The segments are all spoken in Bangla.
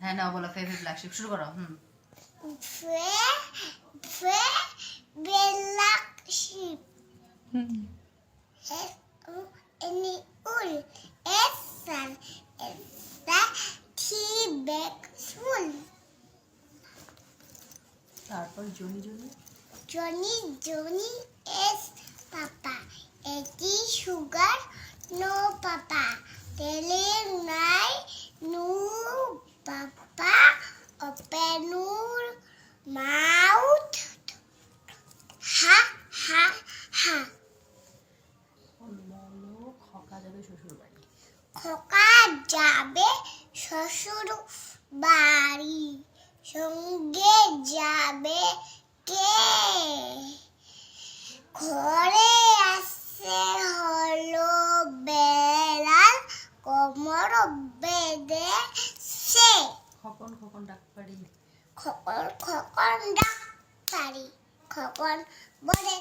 হ্যাঁ নাও বলো ফে ফে ব্ল্যাক শিপ শুরু করো ফে ফে black sheep any wool sun is the tea bag full তারপর Johnny Johnny Johnny Johnny is Papa. Eddie sugar no Papa. Telling night no Papa. Open your mouth. Ha ha ha. বলো খকা যাবে শ্বশুর বাড়ি খোকা যাবে শ্বশুর বাড়ি সঙ্গে যাবে কে ঘরে আসে হলো বেড়াল কোমর বেঁধে সে খকন খকন ডাক পারি খকন খকন ডাক পারি খকন বলে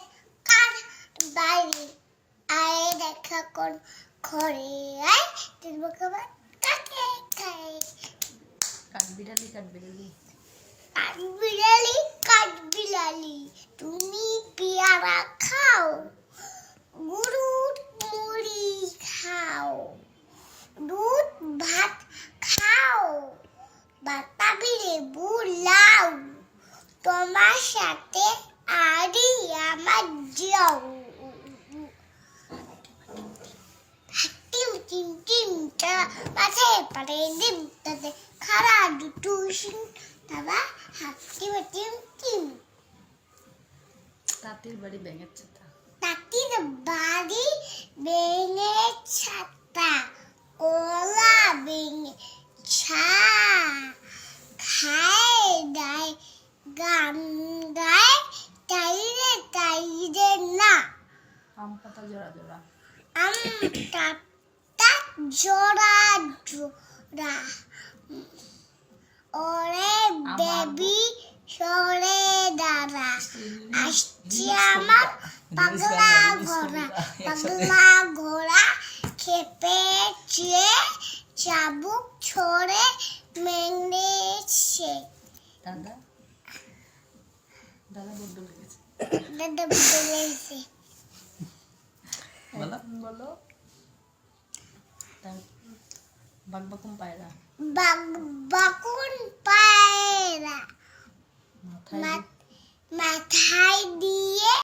কার বাড়ি আয় দেখা কোন ঘরে আয় তুলব খাবার কাকে খায় কাঠবিড়ালি কাঠবিড়ালি কাঠবিড়ালি কাঠবিড়ালি তুমি পেয়ারা খাও গরুর মুড়ি খাও দুধ ভাত খাও বাতাবি লেবু লাউ তোমার সাথে আরি আমার যাও টিম টিম টিমটা মাথায় পারে ডিম তাতে খারা দুটো সিং তাবা হাতি টিম টিম তাঁতির বাড়ি ব্যাঙের ছাতা তাতির বাড়ি বেঙে ছাতা কলা বেঙে ছা খায় দায় গান গায় তাইরে না আম পাতা জোড়া জোড়া আমটা জোড়া জোড়া ওরে বেবি সরে দাঁড়া আসছে আমার পাগলা ঘোড়া খেপেছে চাবুক ছড়ে মেরেছে দাদা দাদা বড্ড লেগেছে দাদা বলেছে বলো বলো বাকবাকুম পায়রা বাকুন পায়রা মাথায় মাথায় দিয়ে